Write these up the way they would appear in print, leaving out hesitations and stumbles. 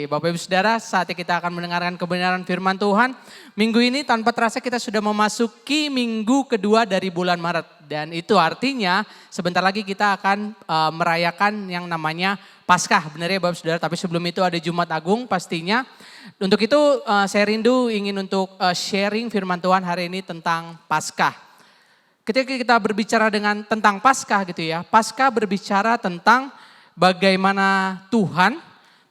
Bapak Ibu Saudara, saatnya kita akan mendengarkan kebenaran firman Tuhan. Minggu ini tanpa terasa kita sudah memasuki minggu kedua dari bulan Maret. Dan itu artinya sebentar lagi kita akan merayakan yang namanya Paskah. Benar ya Bapak Saudara, tapi sebelum itu ada Jumat Agung pastinya. Untuk itu saya rindu ingin untuk sharing firman Tuhan hari ini tentang Paskah. Ketika kita berbicara tentang Paskah gitu ya, Paskah berbicara tentang bagaimana Tuhan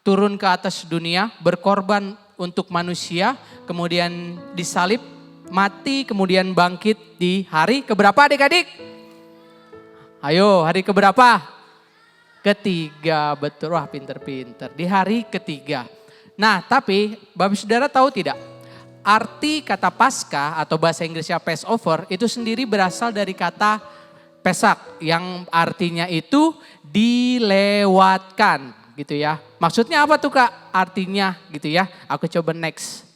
turun ke atas dunia, berkorban untuk manusia, kemudian disalib, mati, kemudian bangkit di hari keberapa adik-adik? Ayo, hari keberapa? Ketiga, betul. Wah, pinter-pinter. Di hari ketiga. Nah, tapi Bapak Saudara tahu tidak? Arti kata Paskah atau bahasa Inggrisnya Passover itu sendiri berasal dari kata Pesak yang artinya itu dilewatkan gitu ya. Maksudnya apa tuh Kak? Artinya gitu ya. Aku coba next.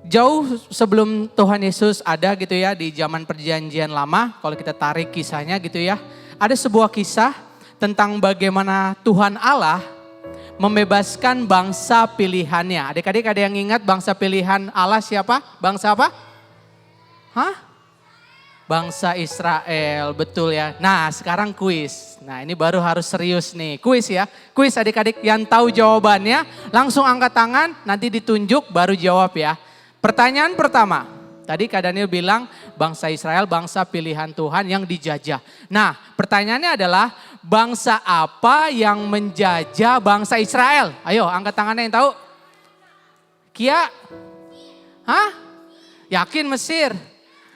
Jauh sebelum Tuhan Yesus ada gitu ya di zaman perjanjian lama. Kalau kita tarik kisahnya gitu ya. Ada sebuah kisah tentang bagaimana Tuhan Allah membebaskan bangsa pilihannya. Adik-adik ada yang ingat bangsa pilihan Allah siapa? Bangsa apa? Hah? Bangsa Israel, betul ya. Nah sekarang kuis. Nah ini baru harus serius nih, kuis ya. Kuis adik-adik yang tahu jawabannya langsung angkat tangan, nanti ditunjuk baru jawab ya. Pertanyaan pertama, tadi Kak Daniel bilang bangsa Israel bangsa pilihan Tuhan yang dijajah. Nah pertanyaannya adalah bangsa apa yang menjajah bangsa Israel? Ayo angkat tangannya yang tahu. Kia? Hah? Yakin Mesir?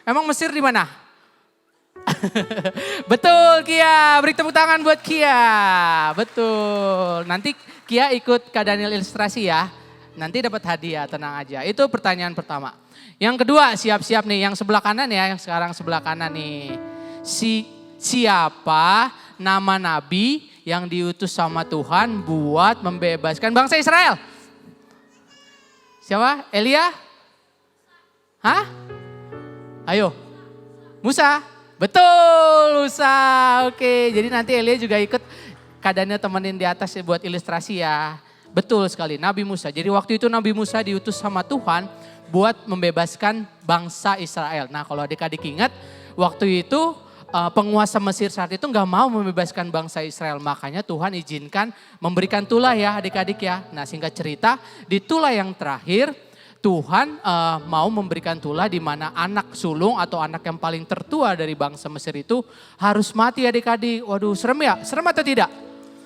Emang Mesir di mana? Betul Kia, beri tepuk tangan buat Kia. Betul, nanti Kia ikut Kak Daniel ilustrasi ya. Nanti dapat hadiah, tenang aja. Itu pertanyaan pertama. Yang kedua, siap-siap nih, yang sebelah kanan ya, yang sekarang sebelah kanan nih. Siapa nama nabi yang diutus sama Tuhan buat membebaskan bangsa Israel? Siapa? Elia? Hah? Ayo. Musa? Betul, Musa. Oke, jadi nanti Elia juga ikut keadaannya temenin di atas buat ilustrasi ya. Betul sekali, Nabi Musa. Jadi waktu itu Nabi Musa diutus sama Tuhan buat membebaskan bangsa Israel. Nah kalau adik-adik ingat, waktu itu penguasa Mesir saat itu nggak mau membebaskan bangsa Israel. Makanya Tuhan izinkan memberikan tulah ya adik-adik ya. Nah singkat cerita, di tulah yang terakhir Tuhan mau memberikan tulah di mana anak sulung atau anak yang paling tertua dari bangsa Mesir itu harus mati adik-adik. Waduh serem ya? Serem atau tidak?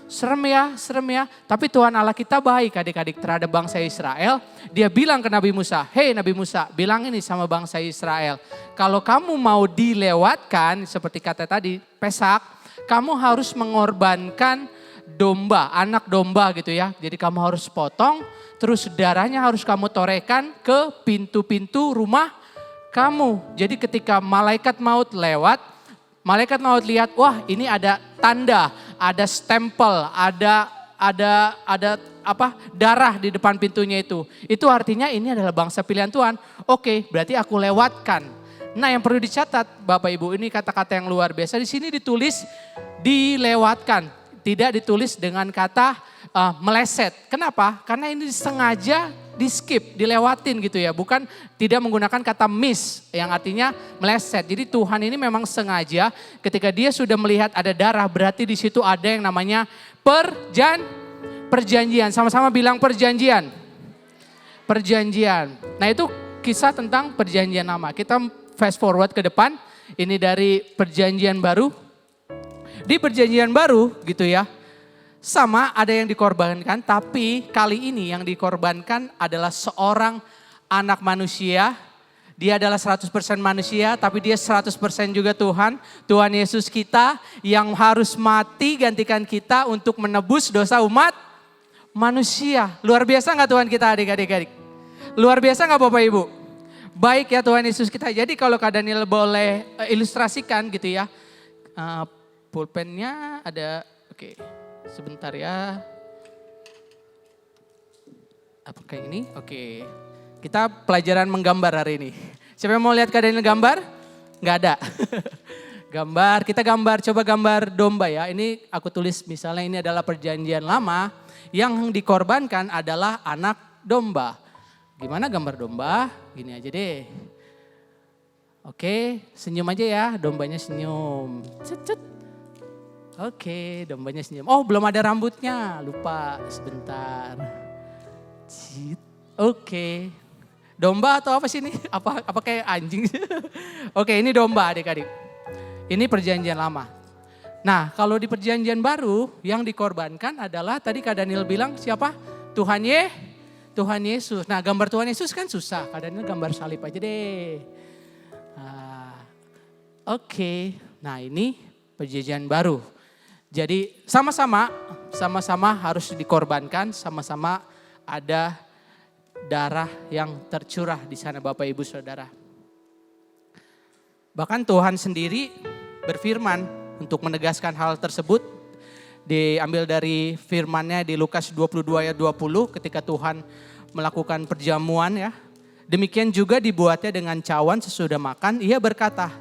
Serem ya. Tapi Tuhan Allah kita baik adik-adik terhadap bangsa Israel. Dia bilang ke Nabi Musa, hei Nabi Musa bilang ini sama bangsa Israel. Kalau kamu mau dilewatkan seperti kata tadi Pesak, kamu harus mengorbankan domba, anak domba gitu ya. Jadi kamu harus potong. Terus darahnya harus kamu torehkan ke pintu-pintu rumah kamu. Jadi ketika malaikat maut lewat, malaikat maut lihat, wah ini ada tanda, ada stempel, ada darah di depan pintunya itu. Itu artinya ini adalah bangsa pilihan Tuhan. Oke, berarti aku lewatkan. Nah yang perlu dicatat Bapak Ibu, ini kata-kata yang luar biasa. Di sini ditulis dilewatkan, tidak ditulis dengan kata meleset. Kenapa? Karena ini sengaja di skip, dilewatin gitu ya. Bukan tidak menggunakan kata miss yang artinya meleset. Jadi Tuhan ini memang sengaja ketika dia sudah melihat ada darah berarti di situ ada yang namanya perjanjian. Sama-sama bilang perjanjian. Perjanjian. Nah itu kisah tentang perjanjian lama. Kita fast forward ke depan. Ini dari perjanjian baru. Di perjanjian baru gitu ya. Sama ada yang dikorbankan, tapi kali ini yang dikorbankan adalah seorang anak manusia. Dia adalah 100% manusia, tapi dia 100% juga Tuhan. Tuhan Yesus kita yang harus mati gantikan kita untuk menebus dosa umat manusia. Luar biasa gak Tuhan kita adik-adik? Luar biasa gak Bapak Ibu? Baik ya Tuhan Yesus kita. Jadi kalau Kak Daniel boleh ilustrasikan gitu ya. Pulpennya ada, oke. Sebentar ya. Apakah ini? Oke. Kita pelajaran menggambar hari ini. Siapa yang mau lihat Kak Daniel gambar? Nggak ada. Kita gambar, coba gambar domba ya. Ini aku tulis misalnya ini adalah perjanjian lama. Yang dikorbankan adalah anak domba. Gimana gambar domba? Gini aja deh. Oke, senyum aja ya, dombanya senyum. Cet. Oke, dombanya senyum. Oh, belum ada rambutnya, lupa sebentar. Oke. Domba atau apa sih ini? Apa kayak anjing? Oke, ini domba adik-adik. Ini perjanjian lama. Nah, kalau di perjanjian baru yang dikorbankan adalah tadi Kak Daniel bilang siapa? Tuhan Yesus. Nah, gambar Tuhan Yesus kan susah. Kak Daniel gambar salib aja deh. Oke. Nah, ini perjanjian baru. Jadi sama-sama harus dikorbankan, sama-sama ada darah yang tercurah di sana Bapak Ibu Saudara. Bahkan Tuhan sendiri berfirman untuk menegaskan hal tersebut. Diambil dari firman-Nya di Lukas 22 ayat 20 ketika Tuhan melakukan perjamuan ya. Demikian juga dibuatnya dengan cawan sesudah makan. Ia berkata,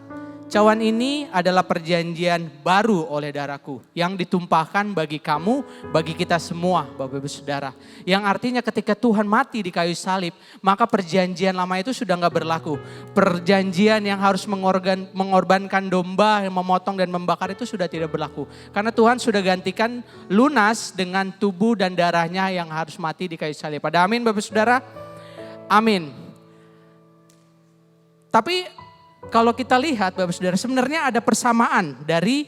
cawan ini adalah perjanjian baru oleh darahku yang ditumpahkan bagi kamu, bagi kita semua Bapak Ibu Saudara. Yang artinya ketika Tuhan mati di kayu salib, maka perjanjian lama itu sudah gak berlaku. Perjanjian yang harus mengorbankan domba, yang memotong dan membakar itu sudah tidak berlaku. Karena Tuhan sudah gantikan lunas dengan tubuh dan darahnya yang harus mati di kayu salib. Pada amin Bapak Saudara? Amin. Tapi kalau kita lihat Bapak Saudara, sebenarnya ada persamaan dari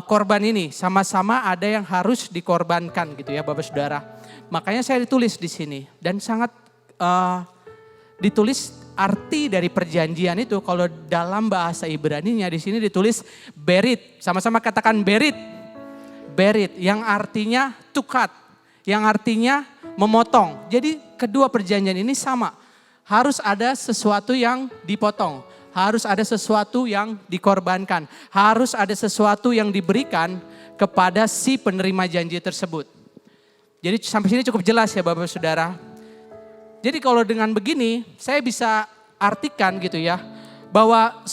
korban ini. Sama-sama ada yang harus dikorbankan gitu ya Bapak Saudara. Makanya saya ditulis di sini. Dan sangat ditulis arti dari perjanjian itu. Kalau dalam bahasa Ibrani-nya di sini ditulis berit. Sama-sama katakan berit. Berit yang artinya tukat. Yang artinya memotong. Jadi kedua perjanjian ini sama. Harus ada sesuatu yang dipotong. Harus ada sesuatu yang dikorbankan. Harus ada sesuatu yang diberikan kepada si penerima janji tersebut. Jadi sampai sini cukup jelas ya Bapak Saudara. Jadi kalau dengan begini saya bisa artikan gitu ya. Bahwa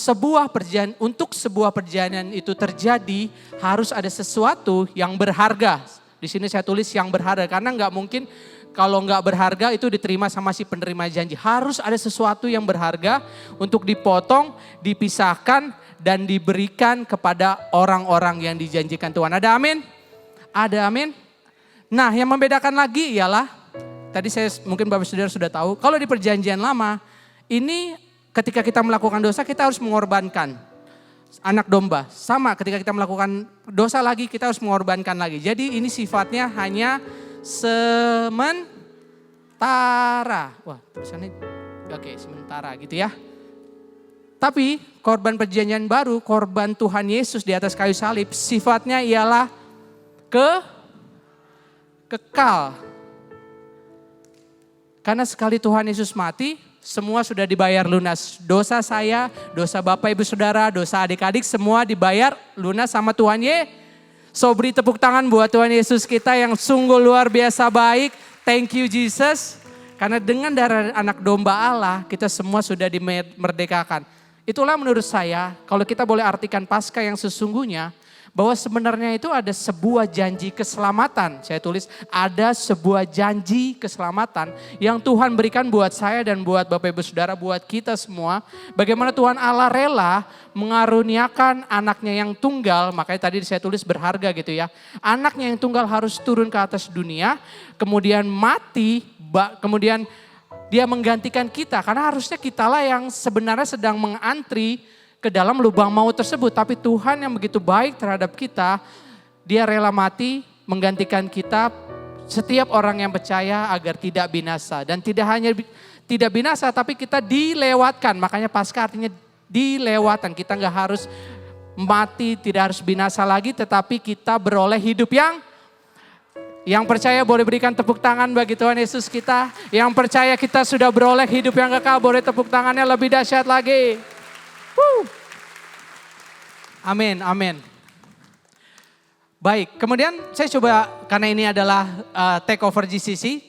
untuk sebuah perjanjian itu terjadi harus ada sesuatu yang berharga. Di sini saya tulis yang berharga karena nggak mungkin kalau nggak berharga itu diterima sama si penerima janji. Harus ada sesuatu yang berharga untuk dipotong, dipisahkan, dan diberikan kepada orang-orang yang dijanjikan Tuhan. Ada amin? Ada amin? Nah yang membedakan lagi ialah, tadi saya mungkin Bapak Saudara sudah tahu, kalau di perjanjian lama, ini ketika kita melakukan dosa kita harus mengorbankan anak domba. Sama ketika kita melakukan dosa lagi kita harus mengorbankan lagi. Jadi ini sifatnya hanya sementara. Wah, tulisannya oke, sementara gitu ya. Tapi korban perjanjian baru, korban Tuhan Yesus di atas kayu salib, sifatnya ialah kekal. Karena sekali Tuhan Yesus mati, semua sudah dibayar lunas. Dosa saya, dosa Bapak Ibu Saudara, dosa adik-adik semua dibayar lunas sama Tuhan Yesus. So beri tepuk tangan buat Tuhan Yesus kita yang sungguh luar biasa baik. Thank you Jesus. Karena dengan darah anak domba Allah kita semua sudah dimerdekakan. Itulah menurut saya kalau kita boleh artikan Paskah yang sesungguhnya. Bahwa sebenarnya itu ada sebuah janji keselamatan. Saya tulis ada sebuah janji keselamatan yang Tuhan berikan buat saya dan buat Bapak Ibu Saudara, buat kita semua. Bagaimana Tuhan Allah rela mengaruniakan anaknya yang tunggal, makanya tadi saya tulis berharga gitu ya. Anaknya yang tunggal harus turun ke atas dunia, kemudian mati, kemudian dia menggantikan kita. Karena harusnya kitalah yang sebenarnya sedang mengantri ke dalam lubang maut tersebut. Tapi Tuhan yang begitu baik terhadap kita, dia rela mati menggantikan kita, setiap orang yang percaya agar tidak binasa. Dan tidak hanya tidak binasa tapi kita dilewatkan. Makanya Paskah artinya dilewatkan. Kita gak harus mati, tidak harus binasa lagi, tetapi kita beroleh hidup yang percaya boleh berikan tepuk tangan bagi Tuhan Yesus kita. Yang percaya kita sudah beroleh hidup yang kekal, boleh tepuk tangannya lebih dahsyat lagi. Amin, amin. Baik, kemudian saya coba karena ini adalah take over GCC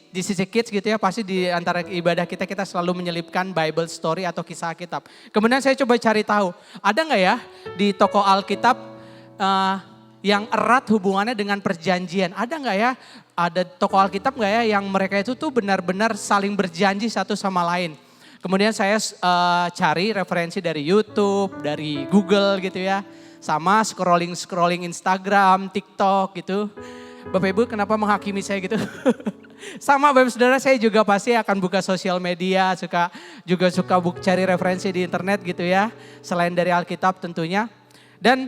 Kids gitu ya, pasti di antara ibadah kita selalu menyelipkan Bible story atau kisah Alkitab. Kemudian saya coba cari tahu, ada nggak ya di toko Alkitab yang erat hubungannya dengan perjanjian? Ada nggak ya, ada toko Alkitab nggak ya yang mereka itu tuh benar-benar saling berjanji satu sama lain? Kemudian saya cari referensi dari YouTube, dari Google gitu ya. Sama scrolling Instagram, TikTok gitu. Bapak Ibu kenapa menghakimi saya gitu? Sama Bapak Saudara, saya juga pasti akan buka sosial media, suka cari referensi di internet gitu ya. Selain dari Alkitab tentunya. Dan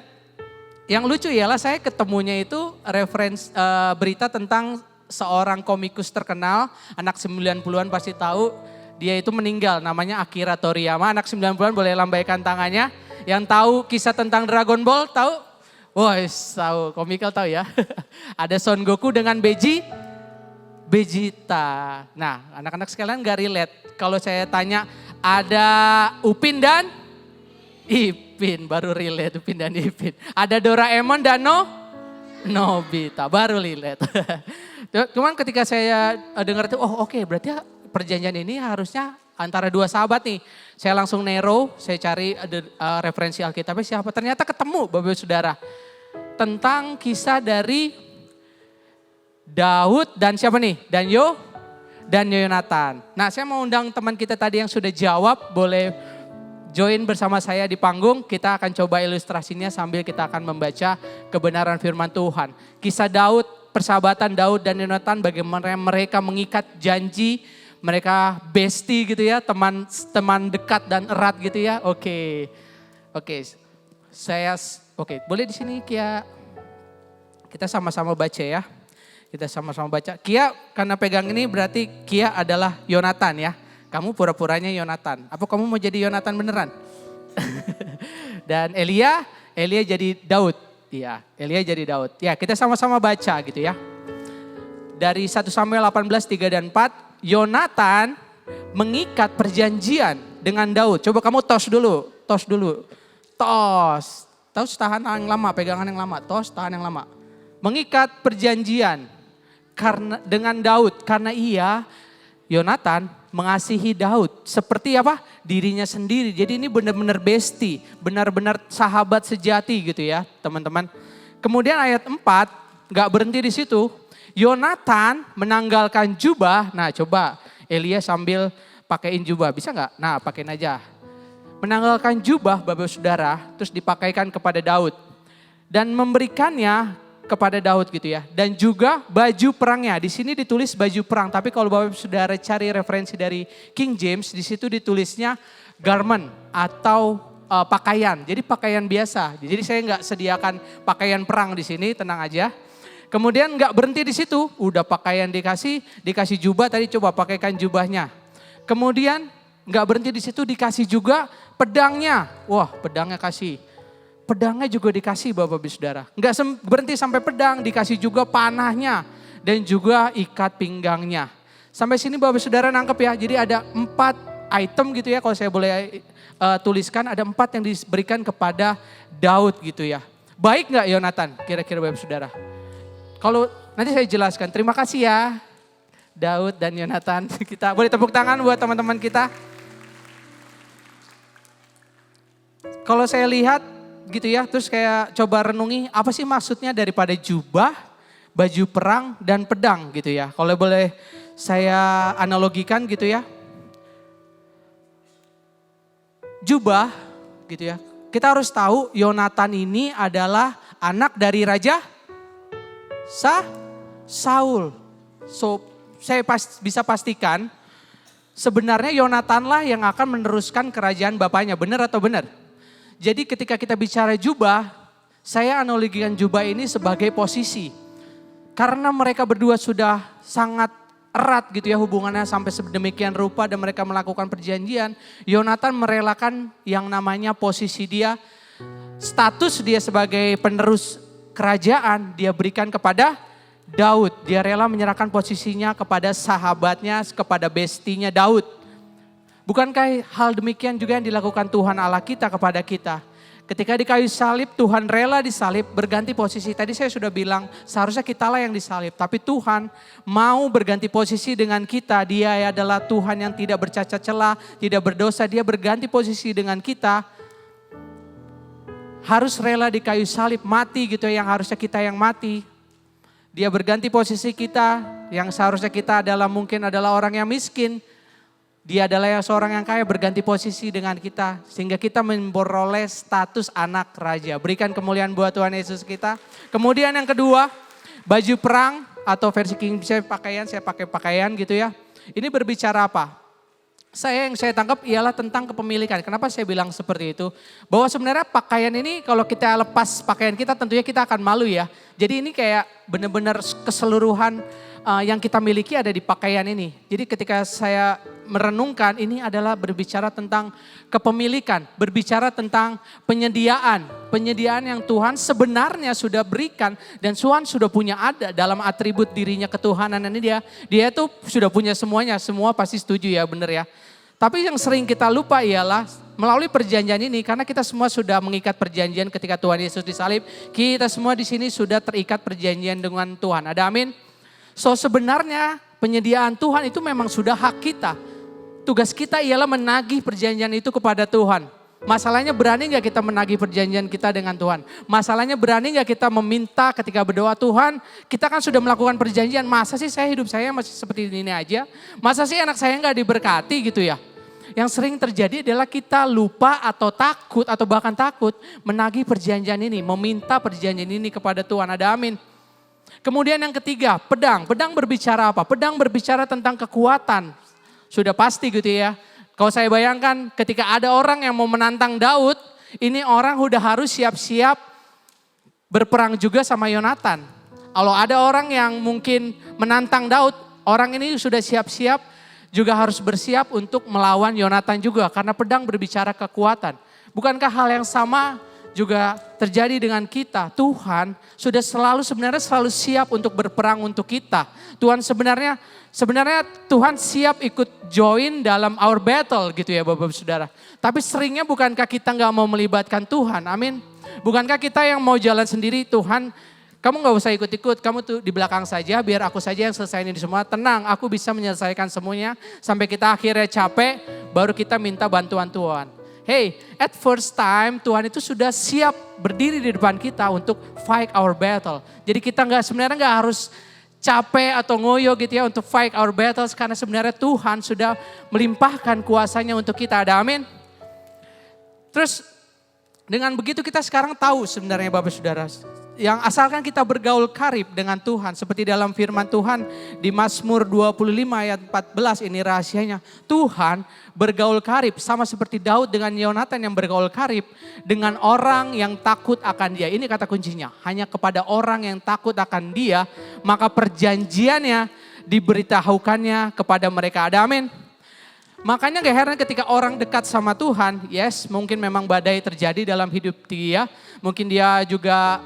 yang lucu ialah saya ketemunya itu referensi berita tentang seorang komikus terkenal, anak 90-an pasti tahu. Dia itu meninggal, namanya Akira Toriyama, anak 90-an boleh lambaikan tangannya. Yang tahu kisah tentang Dragon Ball, tahu? Wah, tahu, komikal tahu ya. Ada Son Goku dengan Vegeta. Nah, anak-anak sekalian gak relate. Kalau saya tanya, ada Upin dan Ipin, baru relate Upin dan Ipin. Ada Doraemon dan Nobita, baru relate. Cuman ketika saya dengar itu, oh oke, berarti perjanjian ini harusnya antara dua sahabat nih. Saya langsung saya cari referensi Alkitabnya siapa. Ternyata ketemu Bapak Saudara. Tentang kisah dari Daud dan siapa nih? Dan Yonatan. Nah saya mau undang teman kita tadi yang sudah jawab, boleh join bersama saya di panggung. Kita akan coba ilustrasinya sambil kita akan membaca kebenaran firman Tuhan. Kisah Daud, persahabatan Daud dan Yonatan, bagaimana mereka mengikat janji. Mereka bestie gitu ya, teman dekat dan erat gitu ya. Oke. Boleh di sini Kia. Kita sama-sama baca ya. Kita sama-sama baca. Kia karena pegang ini berarti Kia adalah Yonatan ya. Kamu pura-puranya Yonatan. Apa kamu mau jadi Yonatan beneran? Dan Elia jadi Daud. Iya, Elia jadi Daud. Ya, kita sama-sama baca gitu ya. Dari 1 Samuel 18, 3 dan 4. Yonatan mengikat perjanjian dengan Daud. Coba kamu tos dulu. Tos, tahan yang lama, pegangan yang lama. Tos, tahan yang lama. Mengikat perjanjian dengan Daud. Karena Yonatan mengasihi Daud. Seperti apa? Dirinya sendiri. Jadi ini benar-benar bestie. Benar-benar sahabat sejati gitu ya teman-teman. Kemudian ayat 4, gak berhenti di situ. Yonatan menanggalkan jubah. Nah coba Elia sambil pakaiin jubah. Bisa gak? Nah pakein aja. Menanggalkan jubah Bapak Saudara. Terus dipakaikan kepada Daud. Dan memberikannya kepada Daud gitu ya. Dan juga baju perangnya. Di sini ditulis baju perang. Tapi kalau Bapak Saudara cari referensi dari King James. Di situ ditulisnya garment atau pakaian. Jadi pakaian biasa. Jadi saya gak sediakan pakaian perang di sini. Tenang aja. Kemudian nggak berhenti di situ, udah pakaian dikasih jubah, tadi coba pakaikan jubahnya. Kemudian nggak berhenti di situ, dikasih juga pedangnya. Wah pedangnya pedangnya juga dikasih Bapak Ibu Saudara. Nggak berhenti sampai pedang, dikasih juga panahnya dan juga ikat pinggangnya. Sampai sini Bapak Ibu Saudara nangkep ya, jadi ada 4 item gitu ya kalau saya boleh tuliskan, ada 4 yang diberikan kepada Daud gitu ya. Baik nggak Yonatan kira-kira Bapak Ibu Saudara? Kalau nanti saya jelaskan, terima kasih ya Daud dan Yonatan. Kita boleh tepuk tangan buat teman-teman kita. Kalau saya lihat gitu ya, terus kayak coba renungi apa sih maksudnya daripada jubah, baju perang dan pedang gitu ya. Kalau boleh saya analogikan gitu ya. Jubah gitu ya. Kita harus tahu Yonatan ini adalah anak dari Raja Saul. So saya bisa pastikan sebenarnya Yonatanlah yang akan meneruskan kerajaan bapaknya. Benar atau benar? Jadi ketika kita bicara jubah, saya analogikan jubah ini sebagai posisi. Karena mereka berdua sudah sangat erat gitu ya hubungannya sampai sedemikian rupa dan mereka melakukan perjanjian. Yonatan merelakan yang namanya posisi dia, status dia sebagai penerus kerajaan dia berikan kepada Daud. Dia rela menyerahkan posisinya kepada sahabatnya, kepada bestinya Daud. Bukankah hal demikian juga yang dilakukan Tuhan Allah kita kepada kita? Ketika di kayu salib, Tuhan rela disalib, berganti posisi. Tadi saya sudah bilang, seharusnya kitalah yang disalib. Tapi Tuhan mau berganti posisi dengan kita. Dia adalah Tuhan yang tidak bercacat celah, tidak berdosa. Dia berganti posisi dengan kita. Harus rela di kayu salib, mati gitu, yang harusnya kita yang mati. Dia berganti posisi kita, yang seharusnya kita mungkin adalah orang yang miskin. Dia adalah seorang yang kaya, berganti posisi dengan kita. Sehingga kita memperoleh status anak raja. Berikan kemuliaan buat Tuhan Yesus kita. Kemudian yang kedua, baju perang atau versi King saya pakai pakaian gitu ya. Ini berbicara apa? Yang saya tangkap ialah tentang kepemilikan. Kenapa saya bilang seperti itu? Bahwa sebenarnya pakaian ini kalau kita lepas pakaian kita tentunya kita akan malu ya. Jadi ini kayak benar-benar keseluruhan yang kita miliki ada di pakaian ini. Jadi ketika saya merenungkan, ini adalah berbicara tentang kepemilikan, berbicara tentang penyediaan. Penyediaan yang Tuhan sebenarnya sudah berikan dan Tuhan sudah punya ada dalam atribut dirinya ketuhanan ini dia tuh sudah punya semuanya, semua pasti setuju ya, benar ya. Tapi yang sering kita lupa ialah melalui perjanjian ini, karena kita semua sudah mengikat perjanjian ketika Tuhan Yesus disalib, kita semua di sini sudah terikat perjanjian dengan Tuhan. Ada amin? So sebenarnya penyediaan Tuhan itu memang sudah hak kita. Tugas kita ialah menagih perjanjian itu kepada Tuhan. Masalahnya berani gak kita menagih perjanjian kita dengan Tuhan? Masalahnya berani gak kita meminta ketika berdoa, Tuhan kita kan sudah melakukan perjanjian, masa sih hidup saya masih seperti ini aja? Masa sih anak saya gak diberkati gitu ya? Yang sering terjadi adalah kita lupa atau takut atau bahkan takut menagih perjanjian ini, meminta perjanjian ini kepada Tuhan. Ada amin? Kemudian yang ketiga, pedang. Pedang berbicara apa? Pedang berbicara tentang kekuatan. Sudah pasti gitu ya. Kalau saya bayangkan ketika ada orang yang mau menantang Daud, ini orang udah harus siap-siap berperang juga sama Yonatan. Kalau ada orang yang mungkin menantang Daud, orang ini sudah siap-siap juga harus bersiap untuk melawan Yonatan juga. Karena pedang berbicara kekuatan. Bukankah hal yang sama juga terjadi dengan kita? Tuhan sudah sebenarnya selalu siap untuk berperang untuk kita. Tuhan sebenarnya Tuhan siap ikut join dalam our battle gitu ya Bapak Saudara. Tapi seringnya bukankah kita gak mau melibatkan Tuhan, amin. Bukankah kita yang mau jalan sendiri, Tuhan kamu gak usah ikut-ikut, kamu tuh di belakang saja biar aku saja yang selesaiin ini semua. Tenang, aku bisa menyelesaikan semuanya sampai kita akhirnya capek baru kita minta bantuan Tuhan. Hey, at first time Tuhan itu sudah siap berdiri di depan kita untuk fight our battle. Jadi kita sebenarnya gak harus capek atau ngoyo gitu ya untuk fight our battles. Karena sebenarnya Tuhan sudah melimpahkan kuasanya untuk kita. Ada amin? Terus dengan begitu kita sekarang tahu sebenarnya Bapak Saudara. Yang asalkan kita bergaul karib dengan Tuhan. Seperti dalam firman Tuhan di Mazmur 25 ayat 14 ini rahasianya. Tuhan bergaul karib sama seperti Daud dengan Yonatan yang bergaul karib. Dengan orang yang takut akan dia. Ini kata kuncinya. Hanya kepada orang yang takut akan dia. Maka perjanjiannya diberitahukannya kepada mereka. Ada amin? Makanya gak heran ketika orang dekat sama Tuhan, yes mungkin memang badai terjadi dalam hidup dia. Mungkin dia juga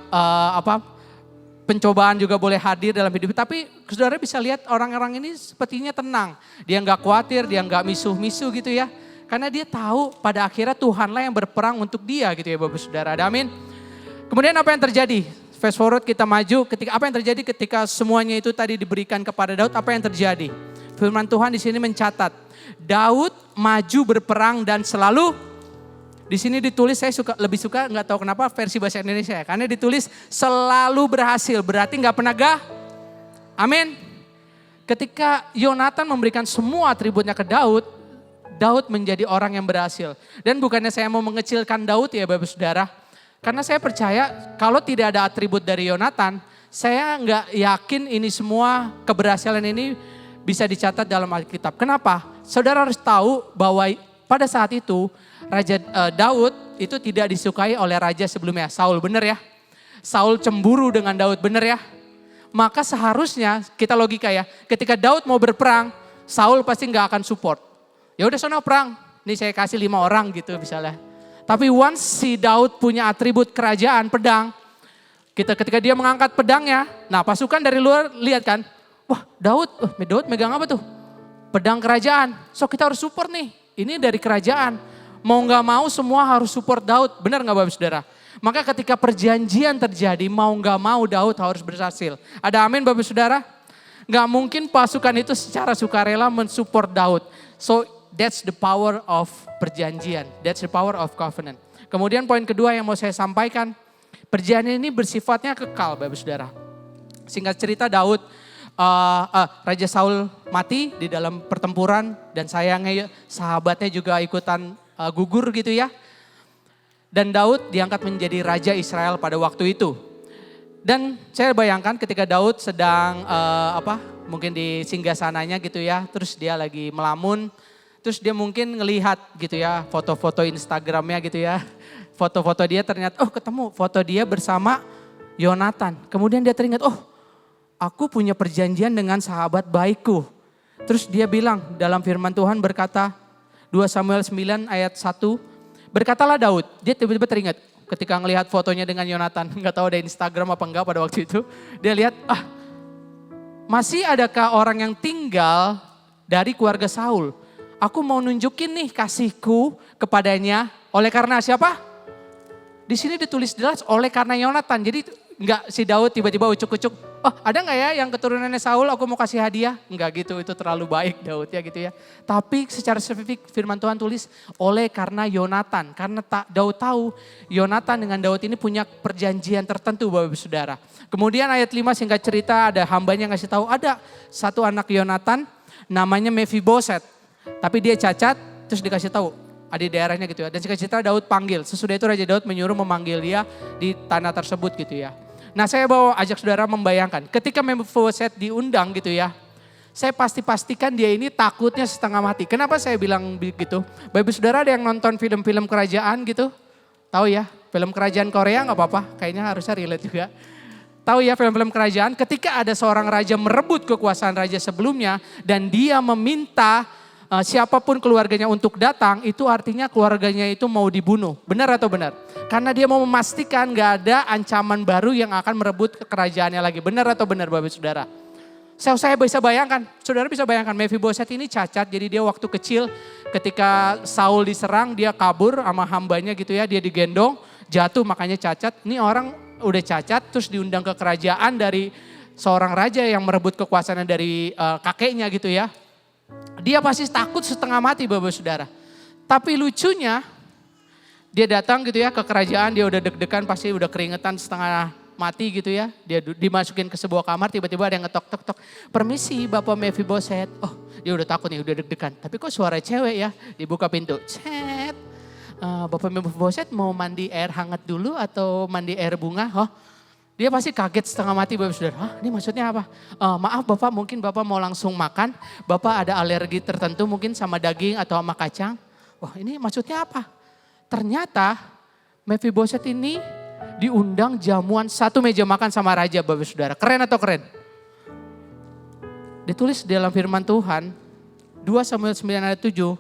pencobaan juga boleh hadir dalam hidup. Tapi saudara bisa lihat orang-orang ini sepertinya tenang. Dia gak khawatir, dia gak misuh-misuh gitu ya. Karena dia tahu pada akhirnya Tuhanlah yang berperang untuk dia gitu ya Bapak Saudara. Ada amin? Kemudian apa yang terjadi? Fast forward kita maju, apa yang terjadi ketika semuanya itu tadi diberikan kepada Daud, apa yang terjadi? Firman Tuhan di sini mencatat. Daud maju berperang dan selalu, di sini ditulis saya lebih suka nggak tahu kenapa versi bahasa Indonesia ya, karena ditulis selalu berhasil, berarti nggak pernah amin. Ketika Yonatan memberikan semua atributnya ke Daud, Daud menjadi orang yang berhasil. Dan bukannya saya mau mengecilkan Daud ya Bapak Saudara, karena saya percaya kalau tidak ada atribut dari Yonatan, saya nggak yakin ini semua keberhasilan ini bisa dicatat dalam Alkitab. Kenapa? Saudara harus tahu bahwa pada saat itu Raja Daud itu tidak disukai oleh raja sebelumnya, Saul, benar ya? Saul cemburu dengan Daud, benar ya? Maka seharusnya kita logika ya, ketika Daud mau berperang, Saul pasti nggak akan support. Ya udah sono perang, nih saya kasih 5 orang gitu misalnya. Tapi once si Daud punya atribut kerajaan, pedang, ketika dia mengangkat pedangnya, nah pasukan dari luar lihat kan, wah Daud megang apa tuh? Pedang kerajaan, so kita harus support nih, ini dari kerajaan. Mau gak mau semua harus support Daud. Benar gak Bapak Saudara? Maka ketika perjanjian terjadi, mau gak mau Daud harus berhasil. Ada amin Bapak Saudara? Gak mungkin pasukan itu secara sukarela mensupport Daud. So that's the power of perjanjian. That's the power of covenant. Kemudian poin kedua yang mau saya sampaikan. Perjanjian ini bersifatnya kekal Bapak Saudara. Singkat cerita Daud, Raja Saul mati di dalam pertempuran. Dan sayangnya sahabatnya juga ikutan gugur gitu ya. Dan Daud diangkat menjadi Raja Israel pada waktu itu. Dan saya bayangkan ketika Daud sedang mungkin di singgasananya gitu ya, terus dia lagi melamun, terus dia mungkin ngelihat gitu ya foto-foto Instagramnya gitu ya, foto-foto dia ternyata ketemu foto dia bersama Yonatan. Kemudian dia teringat, aku punya perjanjian dengan sahabat baikku. Terus dia bilang dalam firman Tuhan berkata 2 Samuel 9 ayat 1, berkatalah Daud, dia tiba-tiba teringat. Ketika ngelihat fotonya dengan Yonatan, nggak tahu ada Instagram apa enggak pada waktu itu. Dia lihat, masih adakah orang yang tinggal dari keluarga Saul. Aku mau nunjukin nih kasihku kepadanya. Oleh karena siapa? Di sini ditulis jelas oleh karena Yonatan. Jadi nggak si Daud tiba-tiba ucuk-ucuk. Ada nggak ya yang keturunannya Saul aku mau kasih hadiah? Enggak gitu, itu terlalu baik Daud ya gitu ya. Tapi secara spesifik firman Tuhan tulis oleh karena Yonatan. Karena Daud tahu Yonatan dengan Daud ini punya perjanjian tertentu Bapak Saudara. Kemudian ayat 5 singkat cerita ada hambanya ngasih tahu ada satu anak Yonatan namanya Mephiboset. Tapi dia cacat terus dikasih tahu di daerahnya gitu ya. Dan singkat cerita Daud panggil. Sesudah itu Raja Daud menyuruh memanggil dia di tanah tersebut gitu ya. Nah saya ajak saudara membayangkan ketika Mephiboset diundang gitu ya. Saya pastikan dia ini takutnya setengah mati. Kenapa saya bilang begitu? Bapak saudara ada yang nonton film-film kerajaan gitu? Tahu ya film kerajaan Korea gak apa-apa. Kayaknya harusnya relate juga. Tahu ya film-film kerajaan ketika ada seorang raja merebut kekuasaan raja sebelumnya. Dan dia meminta siapapun keluarganya untuk datang, itu artinya keluarganya itu mau dibunuh. Benar atau benar? Karena dia mau memastikan gak ada ancaman baru yang akan merebut kerajaannya lagi. Benar atau benar Bapak Saudara? Saya bisa bayangkan, saudara bisa bayangkan Mephiboset ini cacat. Jadi dia waktu kecil ketika Saul diserang dia kabur sama hambanya gitu ya. Dia digendong, jatuh makanya cacat. Ini orang udah cacat terus diundang ke kerajaan dari seorang raja yang merebut kekuasaannya dari kakeknya gitu ya. Dia pasti takut setengah mati Bapak Saudara. Tapi lucunya dia datang gitu ya ke kerajaan, dia udah deg-degan pasti udah keringetan setengah mati gitu ya. Dia dimasukin ke sebuah kamar tiba-tiba ada yang ngetok-tok. Permisi Bapak Mephiboset. Dia udah takut nih, udah deg-degan. Tapi kok suara cewek ya, dibuka pintu. Cet, Bapak Mephiboset mau mandi air hangat dulu atau mandi air bunga? Dia pasti kaget setengah mati Bapak Saudara. Ini maksudnya apa? Maaf Bapak, mungkin Bapak mau langsung makan. Bapak ada alergi tertentu mungkin sama daging atau sama kacang. Ini maksudnya apa? Ternyata Mephiboset ini diundang jamuan satu meja makan sama raja Bapak Saudara. Keren atau keren? Ditulis dalam firman Tuhan 2 Samuel 9 ayat 7.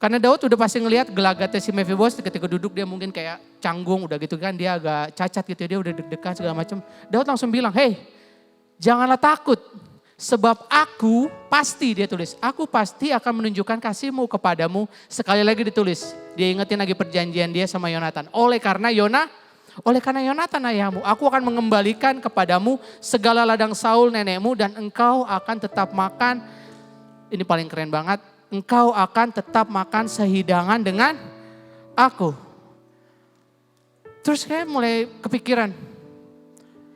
Karena Daud udah pasti ngelihat gelagatnya si Mephiboset ketika duduk dia mungkin kayak canggung udah gitu kan. Dia agak cacat gitu, dia udah deg-degan segala macam. Daud langsung bilang, hey janganlah takut. Sebab aku pasti dia tulis, aku pasti akan menunjukkan kasihmu kepadamu. Sekali lagi ditulis, dia ingetin lagi perjanjian dia sama Yonatan. Oleh karena Yonatan ayahmu, aku akan mengembalikan kepadamu segala ladang Saul nenekmu dan engkau akan tetap makan. Ini paling keren banget, engkau akan tetap makan sehidangan dengan aku. Terus saya mulai kepikiran,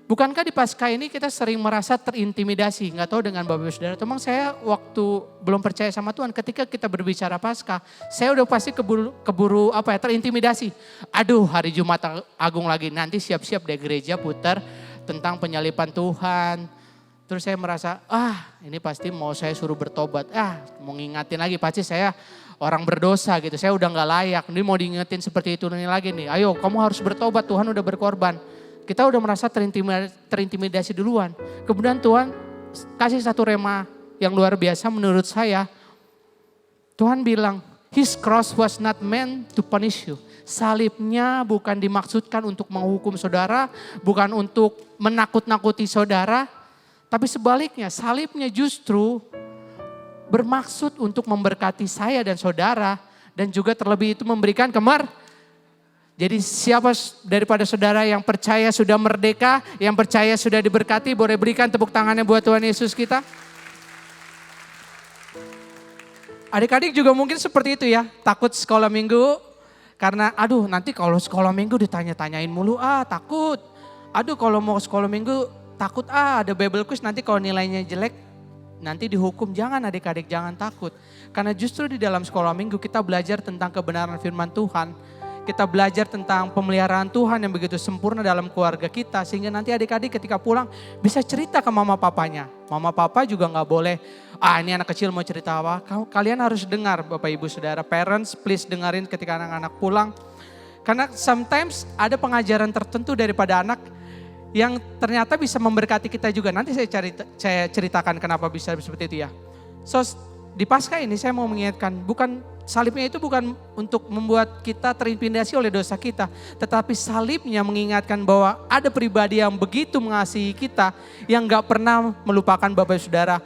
bukankah di Paskah ini kita sering merasa terintimidasi? Nggak tahu dengan Bapak Saudara. Memang saya waktu belum percaya sama Tuhan, ketika kita berbicara Paskah, saya udah pasti keburu terintimidasi. Aduh hari Jumat Agung lagi, nanti siap-siap deh gereja putar tentang penyalipan Tuhan. Terus saya merasa, ini pasti mau saya suruh bertobat. Mau ngingatin lagi, pasti saya orang berdosa gitu. Saya udah gak layak, ini mau diingetin seperti itu lagi nih. Ayo kamu harus bertobat, Tuhan udah berkorban. Kita udah merasa terintimidasi duluan. Kemudian Tuhan kasih satu rema yang luar biasa menurut saya. Tuhan bilang, His cross was not meant to punish you. Salibnya bukan dimaksudkan untuk menghukum saudara, bukan untuk menakut-nakuti saudara. Tapi sebaliknya salibnya justru bermaksud untuk memberkati saya dan saudara. dan juga terlebih itu memberikan Jadi siapa daripada saudara yang percaya sudah merdeka, yang percaya sudah diberkati, boleh berikan tepuk tangannya buat Tuhan Yesus kita. Adik-adik juga mungkin seperti itu ya, takut sekolah minggu karena aduh nanti kalau sekolah minggu ditanya-tanyain mulu, takut. Aduh kalau mau sekolah minggu takut ada Bible quiz nanti kalau nilainya jelek nanti dihukum. Jangan adik-adik, jangan takut. Karena justru di dalam sekolah minggu kita belajar tentang kebenaran firman Tuhan. Kita belajar tentang pemeliharaan Tuhan yang begitu sempurna dalam keluarga kita. Sehingga nanti adik-adik ketika pulang bisa cerita ke mama papanya. Mama papa juga gak boleh, ini anak kecil mau cerita apa. Kalian harus dengar Bapak Ibu Saudara. Parents please dengerin ketika anak-anak pulang. Karena sometimes ada pengajaran tertentu daripada anak yang ternyata bisa memberkati kita juga. Nanti saya ceritakan kenapa bisa seperti itu ya. So di Paskah ini saya mau mengingatkan, salibnya itu bukan untuk membuat kita terintimidasi oleh dosa kita. Tetapi salibnya mengingatkan bahwa ada pribadi yang begitu mengasihi kita, yang gak pernah melupakan Bapak Saudara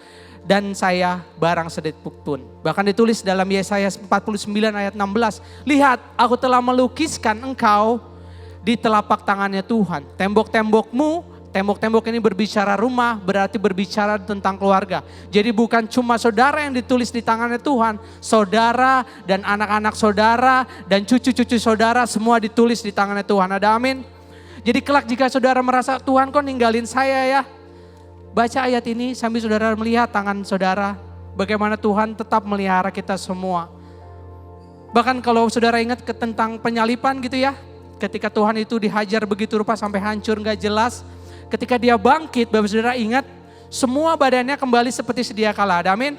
dan saya barang sedikit pun. Bahkan ditulis dalam Yesaya 49 ayat 16, lihat aku telah melukiskan engkau di telapak tangannya Tuhan. Tembok-tembok ini berbicara rumah, berarti berbicara tentang keluarga. Jadi bukan cuma saudara yang ditulis di tangannya Tuhan, saudara dan anak-anak saudara dan cucu-cucu saudara semua ditulis di tangannya Tuhan. Ada amin? Jadi kelak jika saudara merasa Tuhan kok ninggalin saya ya, baca ayat ini sambil saudara melihat tangan saudara, bagaimana Tuhan tetap melihara kita semua. Bahkan kalau saudara ingat tentang penyalipan gitu ya, ketika Tuhan itu dihajar begitu rupa sampai hancur gak jelas. Ketika dia bangkit, Bapak Saudara ingat semua badannya kembali seperti sedia kala. Amin.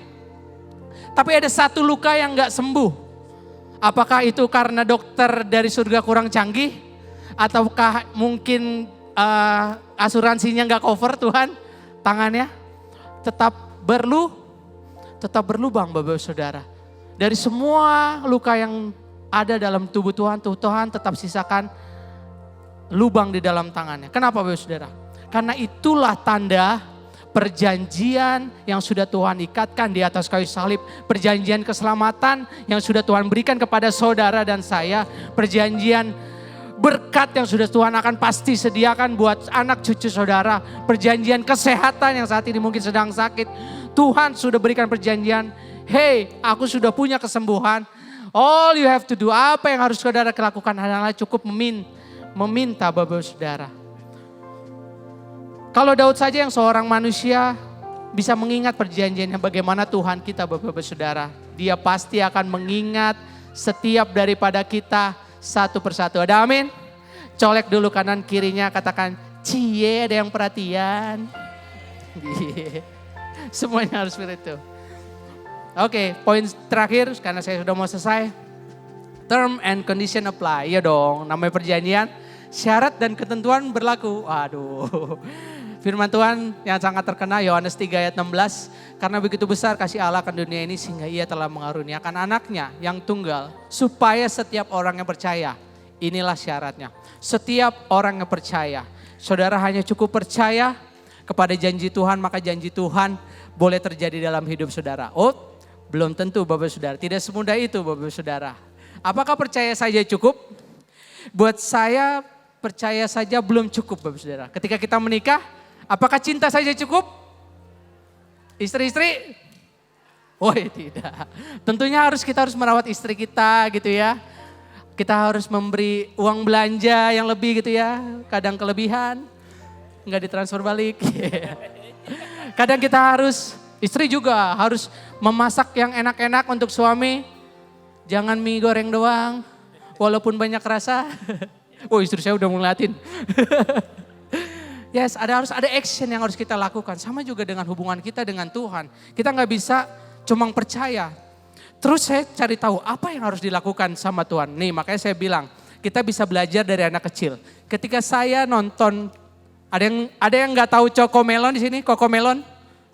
Tapi ada satu luka yang gak sembuh. Apakah itu karena dokter dari surga kurang canggih? Ataukah mungkin asuransinya gak cover Tuhan? Tangannya tetap berlubang Bapak Saudara. Dari semua luka yang ada dalam tubuh Tuhan, Tuhan tetap sisakan lubang di dalam tangannya. Kenapa Bapak Saudara? Karena itulah tanda perjanjian yang sudah Tuhan ikatkan di atas kayu salib. Perjanjian keselamatan yang sudah Tuhan berikan kepada saudara dan saya. Perjanjian berkat yang sudah Tuhan akan pasti sediakan buat anak cucu saudara. Perjanjian kesehatan yang saat ini mungkin sedang sakit. Tuhan sudah berikan perjanjian, hey aku sudah punya kesembuhan. All you have to do, apa yang harus saudara lakukan adalah cukup meminta Bapak Saudara. Kalau Daud saja yang seorang manusia bisa mengingat perjanjiannya bagaimana Tuhan kita Bapak Saudara. Dia pasti akan mengingat setiap daripada kita satu persatu. Ada amin? Colek dulu kanan kirinya katakan, cie ada yang perhatian. Semuanya harus seperti itu. Oke, poin terakhir karena saya sudah mau selesai. Term and condition apply. Iya dong, namanya perjanjian. Syarat dan ketentuan berlaku. Aduh. Firman Tuhan yang sangat terkenal Yohanes 3 ayat 16. Karena begitu besar kasih Allah akan dunia ini sehingga ia telah mengaruniakan anaknya yang tunggal. Supaya setiap orang yang percaya. Inilah syaratnya. Setiap orang yang percaya. Saudara hanya cukup percaya kepada janji Tuhan. Maka janji Tuhan boleh terjadi dalam hidup saudara. Oh belum tentu Bapak Saudara. Tidak semudah itu Bapak Saudara. Apakah percaya saja cukup? Buat saya percaya saja belum cukup Bapak Saudara. Ketika kita menikah, apakah cinta saja cukup? Istri-istri? Oh tidak. Tentunya kita harus merawat istri kita gitu ya. Kita harus memberi uang belanja yang lebih gitu ya. Kadang kelebihan, nggak ditransfer balik. Kadang kita harus, istri juga harus memasak yang enak-enak untuk suami. Jangan mie goreng doang, walaupun banyak rasa. Oh istri saya udah ngeliatin. Yes, harus ada action yang harus kita lakukan. Sama juga dengan hubungan kita dengan Tuhan. Kita nggak bisa cuma percaya. Terus saya cari tahu apa yang harus dilakukan sama Tuhan. Nih makanya saya bilang, kita bisa belajar dari anak kecil. Ketika saya nonton, ada yang nggak tahu Cocomelon di sini? Cocomelon?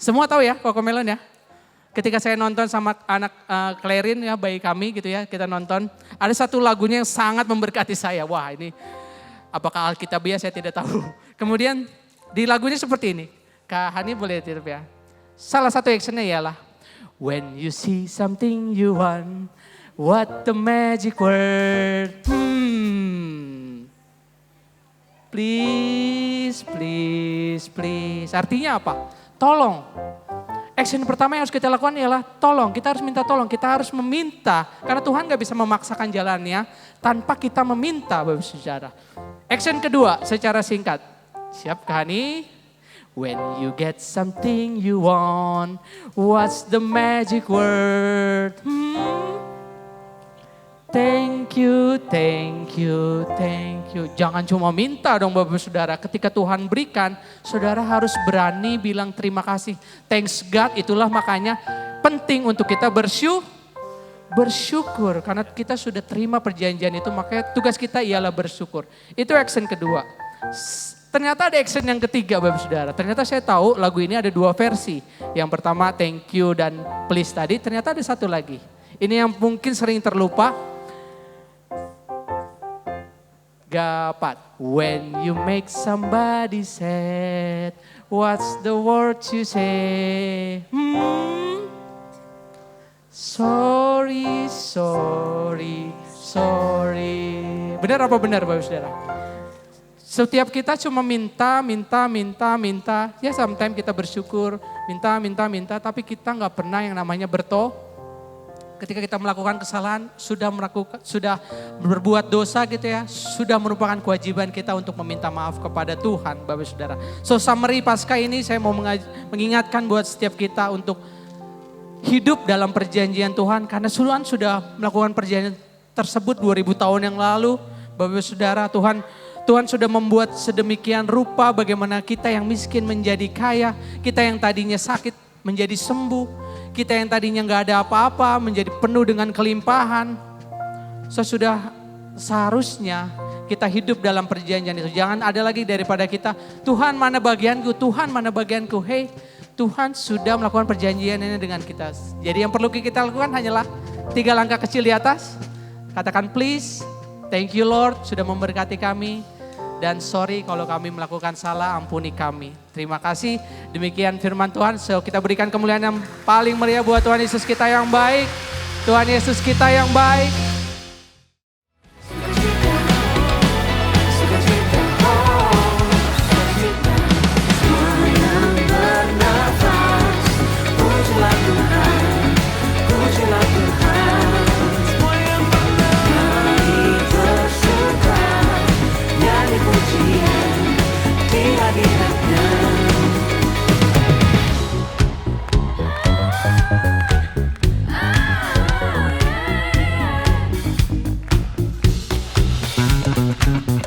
Semua tahu ya Cocomelon ya? Ketika saya nonton sama anak Clarin ya, bayi kami gitu ya, kita nonton. Ada satu lagunya yang sangat memberkati saya. Wah ini apakah Alkitabiah saya tidak tahu. Kemudian di lagunya seperti ini. Kak Hani boleh tirup ya. Salah satu actionnya ialah, when you see something you want, What the magic word? Please, please, please. Artinya apa? Tolong. Action pertama yang harus kita lakukan ialah tolong. Kita harus minta tolong, kita harus meminta. Karena Tuhan gak bisa memaksakan jalannya tanpa kita meminta, Bapak Saudara. Action kedua secara singkat. Siap Hani? When you get something you want, what's the magic word? Thank you, thank you, thank you. Jangan cuma minta dong Bapak Saudara. Ketika Tuhan berikan, saudara harus berani bilang terima kasih. Thanks God, itulah makanya penting untuk kita bersyukur. Karena kita sudah terima perjanjian itu, makanya tugas kita ialah bersyukur. Itu action kedua. Ternyata ada action yang ketiga Bapak Saudara. Ternyata saya tahu lagu ini ada dua versi. Yang pertama thank you dan please tadi, ternyata ada satu lagi. Ini yang mungkin sering terlupa. Gapat. When you make somebody sad, what's the word you say? Sorry, sorry, sorry. Benar apa benar Bapak Saudara? Setiap kita cuma minta. Ya sometimes kita bersyukur, minta, tapi kita nggak pernah yang namanya ketika kita melakukan kesalahan, sudah berbuat dosa gitu ya, sudah merupakan kewajiban kita untuk meminta maaf kepada Tuhan, Bapak Saudara. So summary pasca ini saya mau mengingatkan buat setiap kita untuk hidup dalam perjanjian Tuhan, karena Tuhan sudah melakukan perjanjian tersebut 2000 tahun yang lalu, Bapak Saudara. Tuhan sudah membuat sedemikian rupa bagaimana kita yang miskin menjadi kaya, kita yang tadinya sakit menjadi sembuh, kita yang tadinya gak ada apa-apa menjadi penuh dengan kelimpahan. Sudah seharusnya kita hidup dalam perjanjian itu. Jangan ada lagi daripada kita, Tuhan mana bagianku, Tuhan mana bagianku. Hey, Tuhan sudah melakukan perjanjian ini dengan kita. Jadi yang perlu kita lakukan hanyalah 3 langkah kecil di atas. Katakan please, thank you Lord sudah memberkati kami. Dan sorry kalau kami melakukan salah, ampuni kami. Terima kasih, demikian firman Tuhan. So kita berikan kemuliaan yang paling meriah buat Tuhan Yesus kita yang baik. Tuhan Yesus kita yang baik. Thank you.